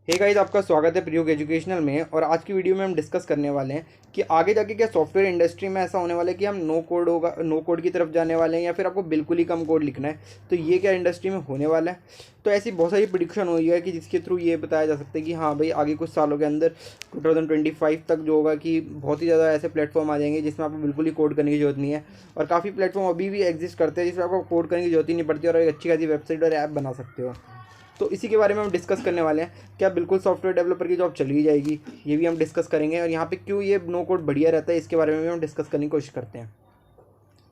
Hey guys, आपका स्वागत है प्रयोग एजुकेशनल में। और आज की वीडियो में हम डिस्कस करने वाले हैं कि आगे जाके क्या सॉफ्टवेयर इंडस्ट्री में ऐसा होने वाला है कि हम नो कोड की तरफ जाने वाले हैं या फिर आपको बिल्कुल ही कम कोड लिखना है। तो ये क्या इंडस्ट्री में होने वाला है। तो ऐसी बहुत सारी प्रिडिक्शन हुई है कि जिसके थ्रू ये बताया जा सकता है कि हाँ भाई, आगे कुछ सालों के अंदर 2025 तक जो होगा कि बहुत ही ज़्यादा ऐसे प्लेटफॉर्म आ जाएंगे जिसमें आपको बिल्कुल ही कोड करने की जरूरत नहीं है। और काफ़ी प्लेटफॉर्म अभी भी एग्जिस्ट करते हैं जिसमें आपको कोड करने की जरूरत ही नहीं पड़ती और एक अच्छी खासी वेबसाइट और ऐप बना सकते हो। तो इसी के बारे में हम डिस्कस करने वाले हैं। क्या बिल्कुल सॉफ्टवेयर डेवलपर की जॉब चली जाएगी, ये भी हम डिस्कस करेंगे। और यहाँ पे क्यों ये नो कोड बढ़िया रहता है, इसके बारे में भी हम डिस्कस करने की कोशिश करते हैं।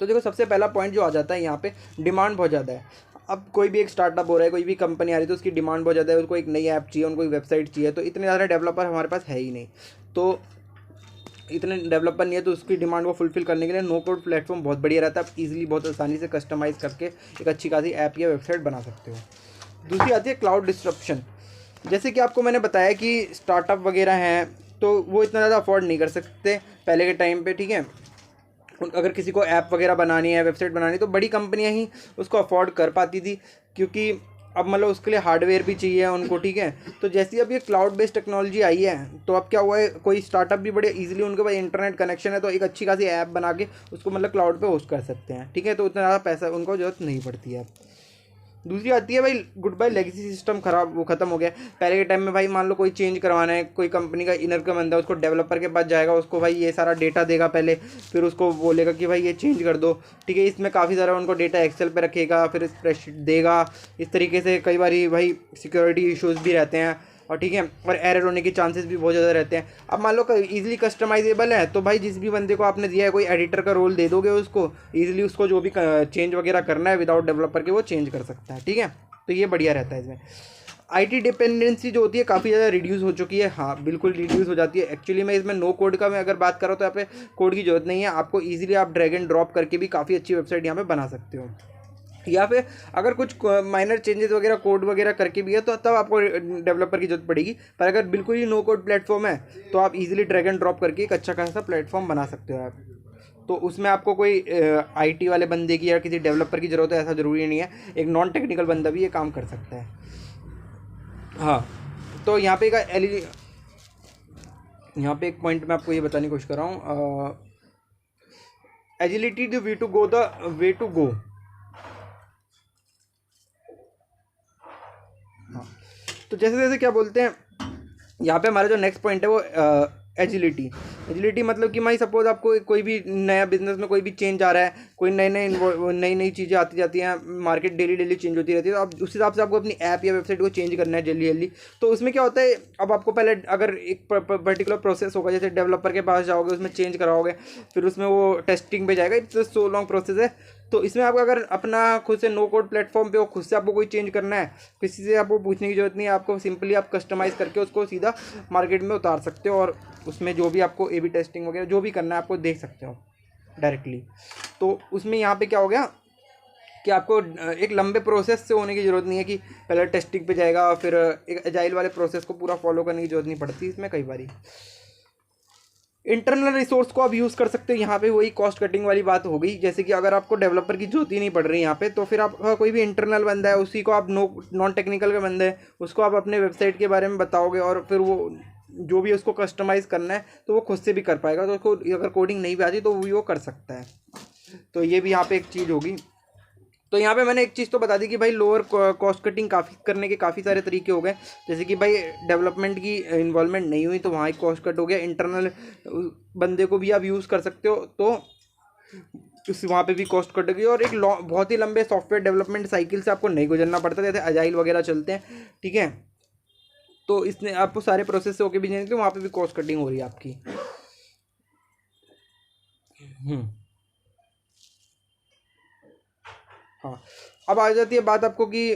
तो देखो, सबसे पहला पॉइंट जो आ जाता है यहाँ पे, डिमांड बहुत ज़्यादा है। अब कोई भी एक स्टार्टअप हो रहा है, कोई भी कंपनी आ रही है, तो उसकी डिमांड बहुत ज़्यादा है। उनको एक नई ऐप चाहिए, उनको एक वेबसाइट चाहिए। तो इतने ज़्यादा डेवलपर हमारे पास है ही नहीं। तो इतने डेवलपर नहीं है, तो उसकी डिमांड को फुलफिल करने के लिए नो कोड प्लेटफॉर्म बहुत बढ़िया रहता है। आप इजीली बहुत आसानी से कस्टमाइज़ करके एक अच्छी खासी ऐप या वेबसाइट बना सकते हो। दूसरी आती है क्लाउड डिस्ट्रप्शन। जैसे कि आपको मैंने बताया कि स्टार्टअप वगैरह हैं तो वो इतना ज़्यादा अफोर्ड नहीं कर सकते पहले के टाइम पे, ठीक है। अगर किसी को ऐप वगैरह बनानी है, वेबसाइट बनानी है, तो बड़ी कंपनियां ही उसको अफोर्ड कर पाती थी, क्योंकि अब मतलब उसके लिए हार्डवेयर भी चाहिए उनको, ठीक है। तो जैसी अब ये क्लाउड बेस्ड टेक्नोलॉजी आई है, तो अब क्या हुआ है, कोई स्टार्टअप भी बड़े इजीली, उनके पास इंटरनेट कनेक्शन है, तो एक अच्छी खासी ऐप बना के उसको मतलब क्लाउड पे होस्ट कर सकते हैं, ठीक है। तो उतना ज़्यादा पैसा उनको जरूरत नहीं पड़ती है। दूसरी आती है भाई, गुड बाय लेगेसी सिस्टम, खराब वो खत्म हो गया। पहले के टाइम में भाई मान लो कोई चेंज करवाना है, कोई कंपनी का इनर का बंदा है, उसको डेवलपर के पास जाएगा, उसको भाई ये सारा डेटा देगा पहले, फिर उसको बोलेगा कि भाई ये चेंज कर दो, ठीक है। इसमें काफ़ी सारा उनको डेटा एक्सेल पे रखेगा, फिर स्प्रेडशीट देगा। इस तरीके से कई बार भाई सिक्योरिटी इश्यूज भी रहते हैं, और ठीक है, और एरर होने के चांसेस भी बहुत ज़्यादा रहते हैं। अब मान लो इजीली कस्टमाइजेबल है, तो भाई जिस भी बंदे को आपने दिया है, कोई एडिटर का रोल दे दोगे उसको, इजीली उसको जो भी चेंज वगैरह करना है विदाउट डेवलपर के वो चेंज कर सकता है, ठीक है। तो ये बढ़िया रहता है इसमें। आईटी डिपेंडेंसी जो होती है काफ़ी ज़्यादा रिड्यूस हो चुकी है। हाँ, बिल्कुल रिड्यूस हो जाती है एक्चुअली में। इसमें नो कोड का मैं अगर बात करूँ तो यहाँ पे कोड की जरूरत नहीं है आपको। ईजिली आप ड्रैग एंड ड्रॉप करके भी काफ़ी अच्छी वेबसाइट यहाँ पे बना सकते हो। या फिर अगर कुछ माइनर चेंजेस वगैरह कोड वगैरह करके भी है तो तब आपको डेवलपर की जरूरत पड़ेगी। पर अगर बिल्कुल ही नो कोड प्लेटफॉर्म है तो आप इजीली ड्रैग एंड ड्रॉप करके एक अच्छा खासा प्लेटफॉर्म बना सकते हो आप। तो उसमें आपको कोई आईटी वाले बंदे की या किसी डेवलपर की ज़रूरत है ऐसा ज़रूरी नहीं है। एक नॉन टेक्निकल बंदा भी ये काम कर सकता है। हाँ, तो यहाँ पे एक पॉइंट मैं आपको ये बताने की कोशिश कर रहा हूँ। Agility the way to go, the way to go. हाँ, तो जैसे जैसे क्या बोलते हैं, यहाँ पे हमारा जो नेक्स्ट पॉइंट है वो एजिलिटी। एजिलिटी मतलब कि भाई सपोज आपको कोई भी नया बिजनेस में कोई भी चेंज आ रहा है, कोई नई नई चीज़ें आती जाती हैं, मार्केट डेली डेली चेंज होती रहती है, तो आप उस हिसाब से आपको अपनी ऐप या वेबसाइट को चेंज करना है जल्दी जल्दी। तो उसमें क्या होता है, अब आपको पहले अगर एक पर्टिकुलर प्रोसेस होगा, जैसे डेवलपर के पास जाओगे, उसमें चेंज कराओगे, फिर उसमें वो टेस्टिंग पे जाएगा, इट्स सो लॉन्ग प्रोसेस है। तो इसमें आप अगर अपना खुद से नो कोड प्लेटफॉर्म पे हो, खुद से आपको कोई चेंज करना है, किसी से आपको पूछने की जरूरत नहीं है, आपको सिंपली आप कस्टमाइज़ करके उसको सीधा मार्केट में उतार सकते हो, और उसमें जो भी आपको ए बी टेस्टिंग वगैरह जो भी करना है आपको देख सकते हो डायरेक्टली। तो उसमें यहाँ पे क्या हो गया कि आपको एक लंबे प्रोसेस से होने की ज़रूरत नहीं है कि पहले टेस्टिंग पे जाएगा, फिर एक एजाइल वाले प्रोसेस को पूरा फॉलो करने की जरूरत नहीं पड़ती इसमें कई बारी। इंटरनल रिसोर्स को आप यूज़ कर सकते हो। यहाँ पे वही कॉस्ट कटिंग वाली बात हो गई, जैसे कि अगर आपको डेवलपर की जरूरत ही नहीं पड़ रही यहाँ पे, तो फिर आप कोई भी इंटरनल बंदा है उसी को आप नॉन टेक्निकल का बंदा है उसको आप अपने वेबसाइट के बारे में बताओगे, और फिर वो जो भी उसको कस्टमाइज़ करना है तो वो खुद से भी कर पाएगा। तो उसको अगर कोडिंग नहीं भी आती तो वो कर सकता है। तो ये भी यहाँ पे एक चीज़ होगी। तो यहाँ पे मैंने एक चीज़ तो बता दी कि भाई लोअर कॉस्ट कटिंग काफ़ी करने के काफ़ी सारे तरीके हो गए। जैसे कि भाई डेवलपमेंट की इन्वॉल्वमेंट नहीं हुई तो वहाँ एक कॉस्ट कट हो गया। इंटरनल बंदे को भी आप यूज़ कर सकते हो तो उस वहाँ पे भी कॉस्ट कट गई। और एक बहुत ही लंबे सॉफ्टवेयर डेवलपमेंट साइकिल से आपको नहीं गुजरना पड़ता, जैसे अजाइल वगैरह चलते हैं, ठीक है। तो इसने आपको सारे प्रोसेस से होके भी नहीं, तो वहाँ पे भी कॉस्ट कटिंग हो रही है आपकी। हाँ, अब आ जाती है बात आपको कि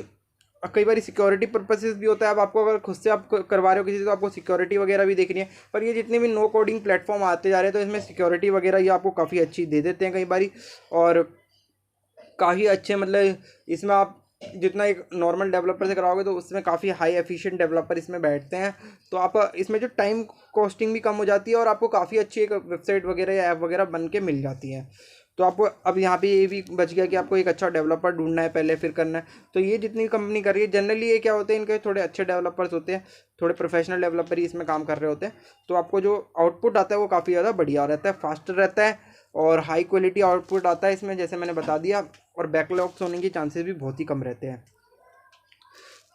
कई बार सिक्योरिटी पर्पसेस भी होता है। अब आपको अगर खुद से आप करवा रहे हो किसी से तो आपको सिक्योरिटी वगैरह भी देखनी है। पर ये जितने भी नो कोडिंग प्लेटफॉर्म आते जा रहे हैं तो इसमें सिक्योरिटी वगैरह ये आपको काफ़ी अच्छी दे देते हैं कई बारी, और काफ़ी अच्छे मतलब इसमें आप जितना एक नॉर्मल डेवलपर से कराओगे तो उसमें काफ़ी हाई एफिशिएंट डेवलपर इसमें बैठते हैं। तो आप इसमें जो टाइम कॉस्टिंग भी कम हो जाती है और आपको काफ़ी अच्छी एक वेबसाइट वगैरह या ऐप वगैरह बन के मिल जाती है। तो आपको अब यहाँ पे ये भी बच गया कि आपको एक अच्छा डेवलपर ढूंढना है पहले, फिर करना है। तो ये जितनी कंपनी कर रही है जनरली ये क्या होते हैं, इनके थोड़े अच्छे डेवलपर्स होते हैं, थोड़े प्रोफेशनल डेवलपर ही इसमें काम कर रहे होते हैं। तो आपको जो आउटपुट आता है वो काफ़ी ज़्यादा बढ़िया रहता है, फास्टर रहता है और हाई क्वालिटी आउटपुट आता है इसमें, जैसे मैंने बता दिया। और बैकलॉग्स होने के चांसेस भी बहुत ही कम रहते हैं।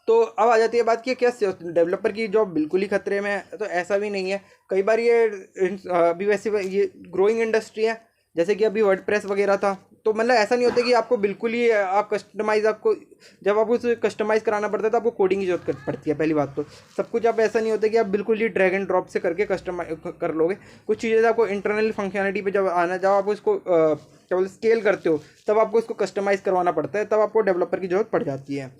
तो अब आ जाती है बात कि क्या डेवलपर की जॉब बिल्कुल ही खतरे में है, तो ऐसा भी नहीं है। कई बार ये अभी वैसे ये ग्रोइंग इंडस्ट्री है, जैसे कि अभी वर्डप्रेस वगैरह था। तो मतलब ऐसा नहीं होता कि आपको बिल्कुल ही आप कस्टमाइज़, आपको जब आपको उसे कस्टमाइज़ कराना पड़ता है तो आपको कोडिंग की जरूरत पड़ती है। पहली बात तो सब कुछ आप ऐसा नहीं होता कि आप बिल्कुल ही ड्रैग एंड ड्रॉप से करके कस्टमाइज कर लोगे। कुछ चीज़ें आपको इंटरनल फंक्शनलिटी पे जब आप उसको क्या बोलते स्केल करते हो, तब आपको इसको कस्टमाइज़ करवाना पड़ता है, तब आपको डेवलपर की जरूरत पड़ जाती है।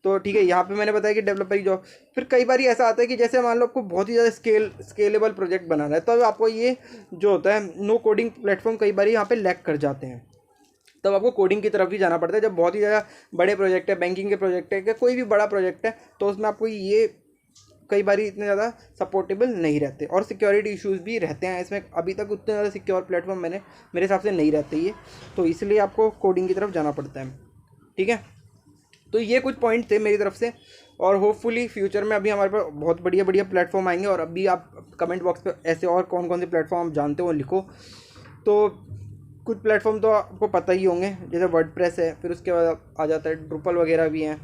तो ठीक है, यहाँ पे मैंने बताया कि डेवलपर की जॉब। फिर कई बार ऐसा आता है कि जैसे मान लो आपको बहुत ही ज़्यादा स्केलेबल प्रोजेक्ट बनाना है, तो आपको ये जो होता है नो कोडिंग प्लेटफॉर्म कई बार यहाँ पे लैग कर जाते हैं, तब आपको कोडिंग की तरफ भी जाना पड़ता है। जब बहुत ही ज़्यादा बड़े प्रोजेक्ट है, बैंकिंग के प्रोजेक्ट है या कोई भी बड़ा प्रोजेक्ट है, तो उसमें आपको ये कई बार इतने ज़्यादा सपोर्टेबल नहीं रहते और सिक्योरिटी इश्यूज़ भी रहते हैं इसमें। अभी तक उतने ज़्यादा सिक्योर प्लेटफॉर्म मेरे हिसाब से नहीं रहते ये, तो इसलिए आपको कोडिंग की तरफ जाना पड़ता है। ठीक है, तो ये कुछ पॉइंट थे मेरी तरफ से, और होपफुली फ्यूचर में अभी हमारे पास बहुत बढ़िया बढ़िया प्लेटफॉर्म आएंगे। और अभी आप कमेंट बॉक्स पे ऐसे और कौन कौन से प्लेटफॉर्म आप जानते हो लिखो। तो कुछ प्लेटफॉर्म तो आपको पता ही होंगे, जैसे वर्डप्रेस है, फिर उसके बाद आ जाता है ड्रुपल वगैरह भी हैं।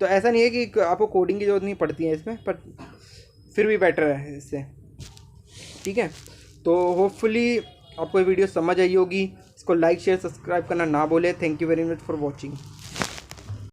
तो ऐसा नहीं है कि आपको कोडिंग की जरूरत नहीं पड़ती है इसमें, पर फिर भी बेटर है इससे। ठीक है, तो होपफुली आपको ये वीडियो समझ आई होगी। इसको लाइक शेयर सब्सक्राइब करना ना भूले। Thank you very much for watching.